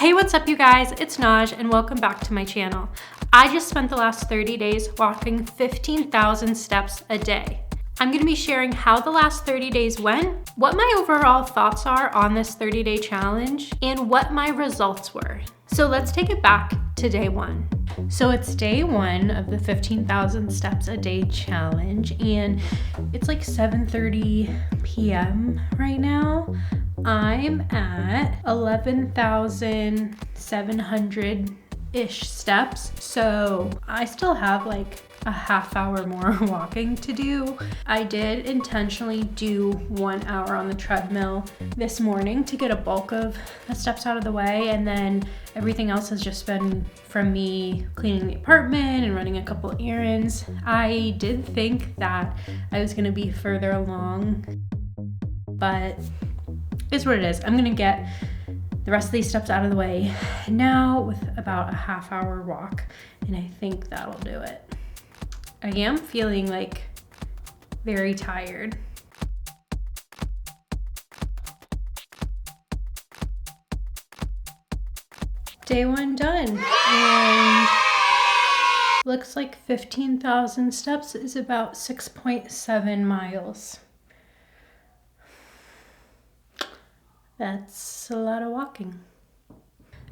Hey, what's up you guys? It's Naj and welcome back to my channel. I just spent the last 30 days walking 15,000 steps a day. I'm gonna be sharing how the last 30 days went, what my overall thoughts are on this 30-day challenge, and what my results were. So let's take it back to day one. So it's day one of the 15,000 steps a day challenge, and it's like 7:30 p.m. right now. I'm at 11,700-ish steps, so I still have like a half hour more walking to do. I did intentionally do 1 hour on the treadmill this morning to get a bulk of the steps out of the way, and then everything else has just been from me cleaning the apartment and running a couple errands. I did think that I was gonna be further along, but it's what it is. I'm gonna get the rest of these steps out of the way now with about a half hour walk, and I think that'll do it. I am feeling like very tired. Day one done, and looks like 15,000 steps is about 6.7 miles. That's a lot of walking.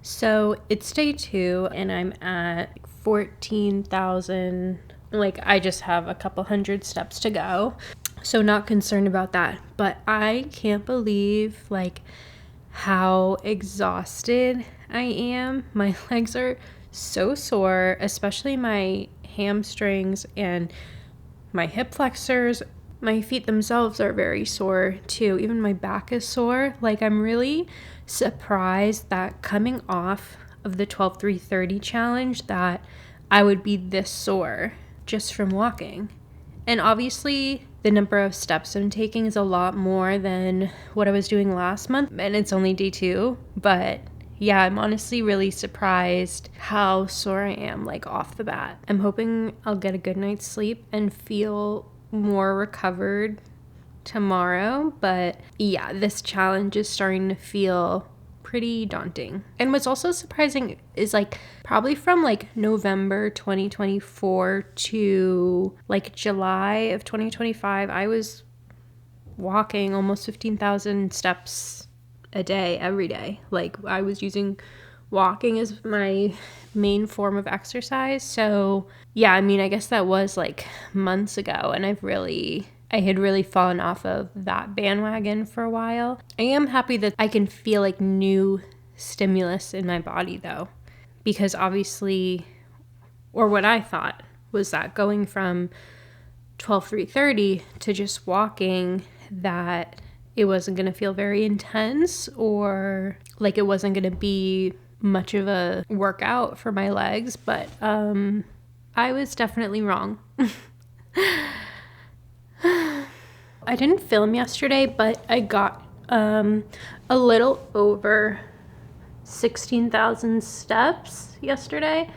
So it's day two and I'm at 14,000. Like, I just have a couple hundred steps to go. So not concerned about that. But I can't believe like how exhausted I am. My legs are so sore, especially my hamstrings and my hip flexors. My feet themselves are very sore too. Even my back is sore. Like, I'm really surprised that coming off of the 12-3-30 challenge that I would be this sore just from walking. And obviously the number of steps I'm taking is a lot more than what I was doing last month, and it's only day two. But yeah, I'm honestly really surprised how sore I am, like, off the bat. I'm hoping I'll get a good night's sleep and feel more recovered tomorrow, but yeah, this challenge is starting to feel pretty daunting. And what's also surprising is, like, probably from like November 2024 to like July of 2025, I was walking almost 15,000 steps a day every day. Like, I was using walking as my main form of exercise. So yeah, I mean, I guess that was like months ago, and I had really fallen off of that bandwagon for a while. I am happy that I can feel like new stimulus in my body though, because obviously, or what I thought was that going from 12-3-30 to just walking, that it wasn't going to feel very intense, or like it wasn't going to be much of a workout for my legs, but I was definitely wrong. I didn't film yesterday, but I got a little over 16,000 steps yesterday.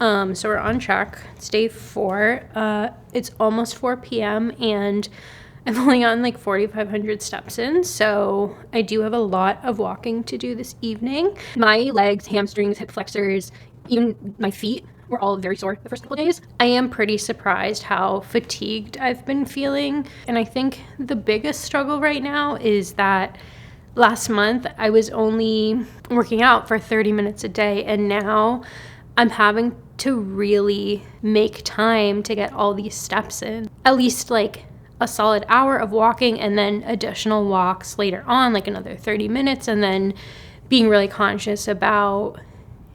So we're on track. It's day 4. It's almost 4 p.m. and I'm only on like 4,500 steps in, so I do have a lot of walking to do this evening. My legs, hamstrings, hip flexors, even my feet were all very sore the first couple of days. I am pretty surprised how fatigued I've been feeling, and I think the biggest struggle right now is that last month I was only working out for 30 minutes a day, and now I'm having to really make time to get all these steps in. At least like a solid hour of walking, and then additional walks later on, like another 30 minutes, and then being really conscious about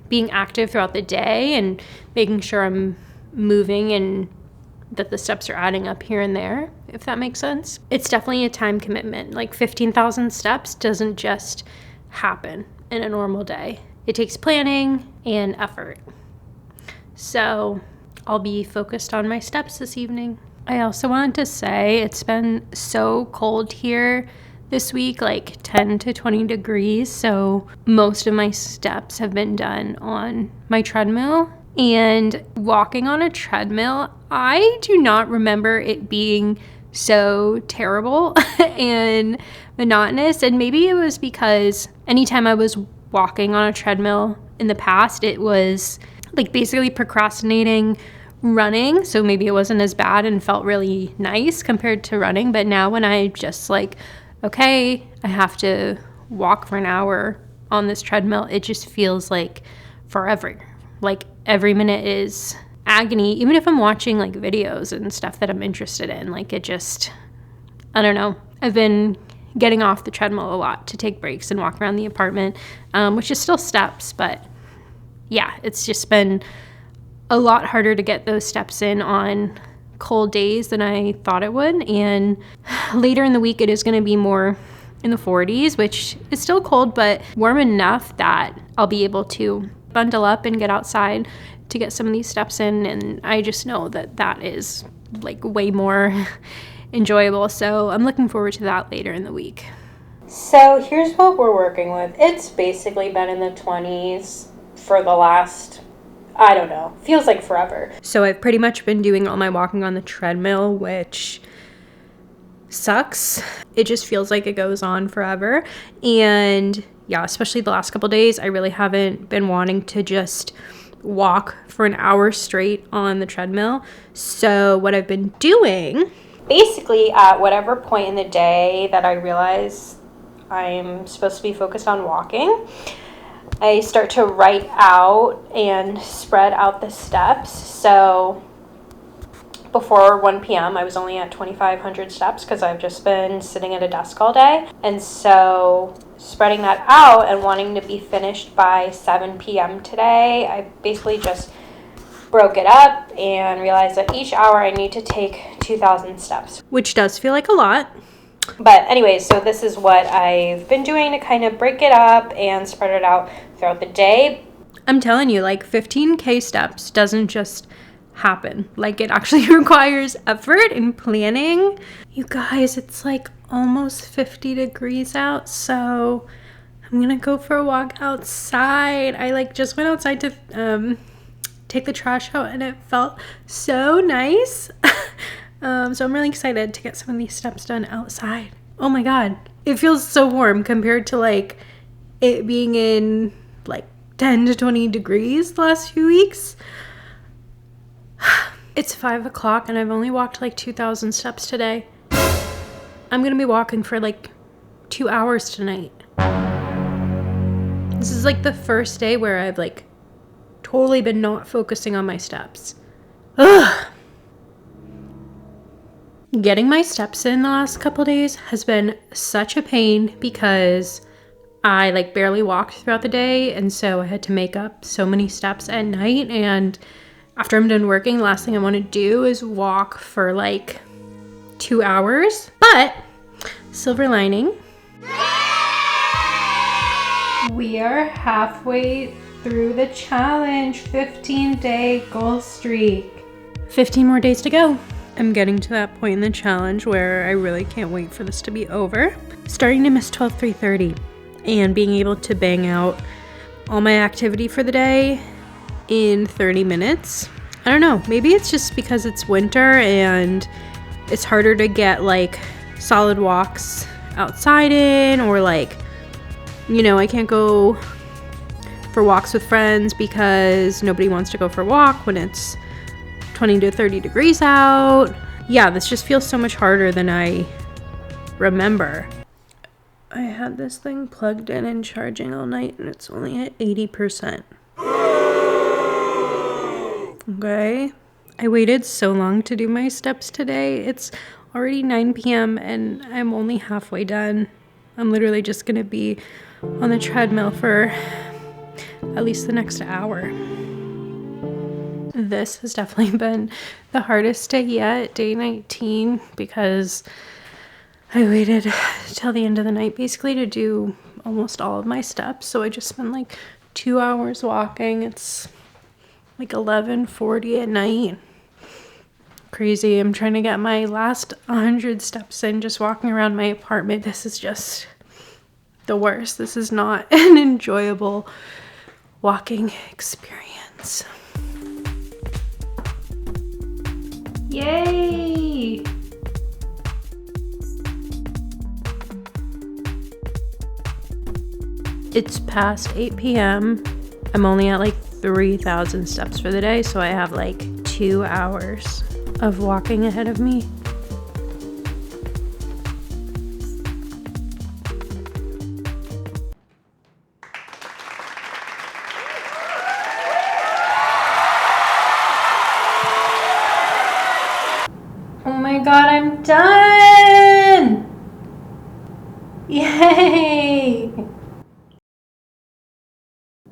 being active throughout the day and making sure I'm moving and that the steps are adding up here and there, if that makes sense. It's definitely a time commitment. Like 15,000 steps doesn't just happen in a normal day. It takes planning and effort. So I'll be focused on my steps this evening. I also wanted to say it's been so cold here this week, like 10 to 20 degrees. So most of my steps have been done on my treadmill. And walking on a treadmill, I do not remember it being so terrible and monotonous. And maybe it was because anytime I was walking on a treadmill in the past, it was like basically procrastinating running. So maybe it wasn't as bad and felt really nice compared to running. But now when I just like, okay, I have to walk for an hour on this treadmill, it just feels like forever. Like every minute is agony, even if I'm watching like videos and stuff that I'm interested in. Like it just, I don't know. I've been getting off the treadmill a lot to take breaks and walk around the apartment, which is still steps, but yeah, it's just been a lot harder to get those steps in on cold days than I thought it would. And later in the week, it is going to be more in the 40s, which is still cold, but warm enough that I'll be able to bundle up and get outside to get some of these steps in. And I just know that that is like way more enjoyable. So I'm looking forward to that later in the week. So here's what we're working with. It's basically been in the 20s for the last, I don't know, feels like forever. So I've pretty much been doing all my walking on the treadmill, which sucks. It just feels like it goes on forever. And yeah, especially the last couple days, I really haven't been wanting to just walk for an hour straight on the treadmill. So what I've been doing, basically at whatever point in the day that I realize I'm supposed to be focused on walking, I start to write out and spread out the steps. So before 1 p.m., I was only at 2,500 steps because I've just been sitting at a desk all day. And so spreading that out and wanting to be finished by 7 p.m. today, I basically just broke it up and realized that each hour I need to take 2,000 steps. Which does feel like a lot. But anyways, so this is what I've been doing to kind of break it up and spread it out throughout the day. I'm telling you, like 15K steps doesn't just happen. Like it actually requires effort and planning. You guys, it's like almost 50 degrees out, so I'm gonna go for a walk outside. I like just went outside to take the trash out and it felt so nice. So I'm really excited to get some of these steps done outside. Oh my god, it feels so warm compared to like it being in like 10 to 20 degrees the last few weeks. It's 5 o'clock and I've only walked like 2,000 steps today. I'm gonna be walking for like 2 hours tonight. This is like the first day where I've like totally been not focusing on my steps. Ugh. Getting my steps in the last couple days has been such a pain because I like barely walked throughout the day, and so I had to make up so many steps at night. And after I'm done working, the last thing I want to do is walk for like 2 hours. But silver lining, we are halfway through the challenge, 15-day goal streak. 15 more days to go. I'm getting to that point in the challenge where I really can't wait for this to be over. Starting to miss 12:30 and being able to bang out all my activity for the day in 30 minutes. I don't know, maybe it's just because it's winter and it's harder to get like solid walks outside in, or like, you know, I can't go for walks with friends because nobody wants to go for a walk when it's 20 to 30 degrees out. Yeah, this just feels so much harder than I remember. I had this thing plugged in and charging all night and it's only at 80%. Okay. I waited so long to do my steps today. It's already 9 p.m. and I'm only halfway done. I'm literally just gonna be on the treadmill for at least the next hour. This has definitely been the hardest day yet, day 19, because I waited till the end of the night basically to do almost all of my steps. So I just spent like 2 hours walking. It's like 11:40 at night. Crazy. I'm trying to get my last 100 steps in just walking around my apartment. This is just the worst. This is not an enjoyable walking experience. Yay! It's past 8 p.m. I'm only at like 3,000 steps for the day, so I have like 2 hours of walking ahead of me. Oh my god, I'm done! Yay!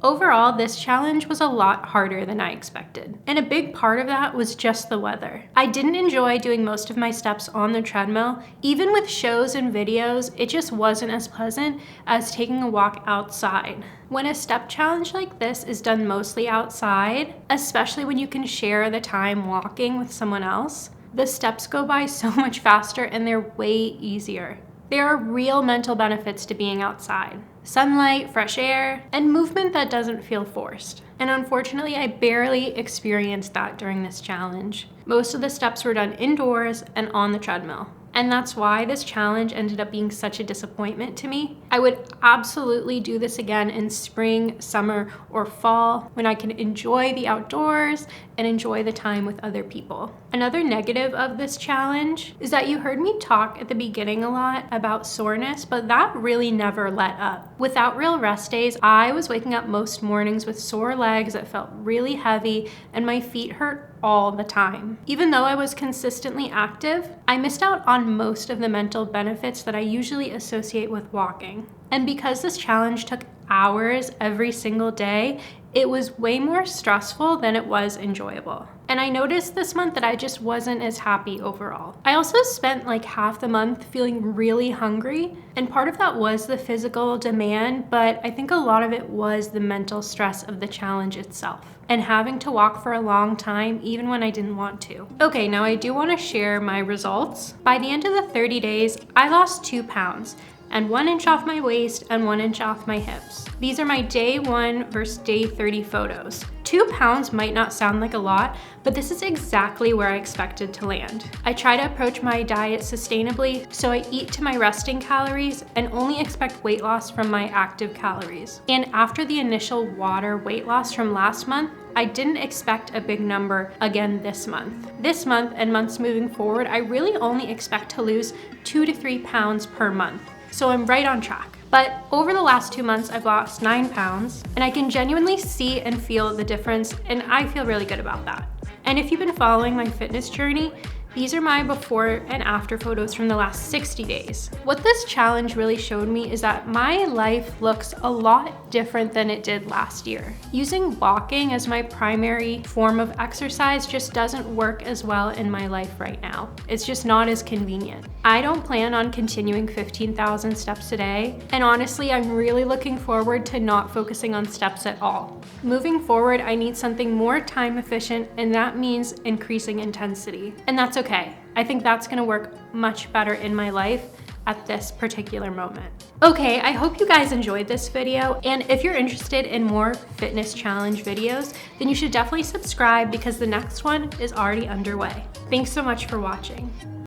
Overall, this challenge was a lot harder than I expected, and a big part of that was just the weather. I didn't enjoy doing most of my steps on the treadmill. Even with shows and videos, it just wasn't as pleasant as taking a walk outside. When a step challenge like this is done mostly outside, especially when you can share the time walking with someone else, the steps go by so much faster and they're way easier. There are real mental benefits to being outside. Sunlight, fresh air, and movement that doesn't feel forced. And unfortunately, I barely experienced that during this challenge. Most of the steps were done indoors and on the treadmill. And that's why this challenge ended up being such a disappointment to me. I would absolutely do this again in spring, summer, or fall when I can enjoy the outdoors and enjoy the time with other people. Another negative of this challenge is that you heard me talk at the beginning a lot about soreness, but that really never let up. Without real rest days, I was waking up most mornings with sore legs that felt really heavy and my feet hurt all the time. Even though I was consistently active, I missed out on most of the mental benefits that I usually associate with walking. And because this challenge took hours every single day, it was way more stressful than it was enjoyable. And I noticed this month that I just wasn't as happy overall. I also spent like half the month feeling really hungry, and part of that was the physical demand, but I think a lot of it was the mental stress of the challenge itself and having to walk for a long time even when I didn't want to. Okay, now I do want to share my results. By the end of the 30 days, I lost 2 pounds and 1 inch off my waist and 1 inch off my hips. These are my day 1 versus day 30 photos. 2 pounds might not sound like a lot, but this is exactly where I expected to land. I try to approach my diet sustainably, so I eat to my resting calories and only expect weight loss from my active calories. And after the initial water weight loss from last month, I didn't expect a big number again this month. This month and months moving forward, I really only expect to lose 2 to 3 pounds per month. So I'm right on track. But over the last 2 months, I've lost 9 pounds, and I can genuinely see and feel the difference, and I feel really good about that. And if you've been following my fitness journey, these are my before and after photos from the last 60 days. What this challenge really showed me is that my life looks a lot different than it did last year. Using walking as my primary form of exercise just doesn't work as well in my life right now. It's just not as convenient. I don't plan on continuing 15,000 steps a day, and honestly, I'm really looking forward to not focusing on steps at all. Moving forward, I need something more time efficient, and that means increasing intensity. And that's okay. I think that's gonna work much better in my life at this particular moment. Okay, I hope you guys enjoyed this video, and if you're interested in more fitness challenge videos, then you should definitely subscribe because the next one is already underway. Thanks so much for watching.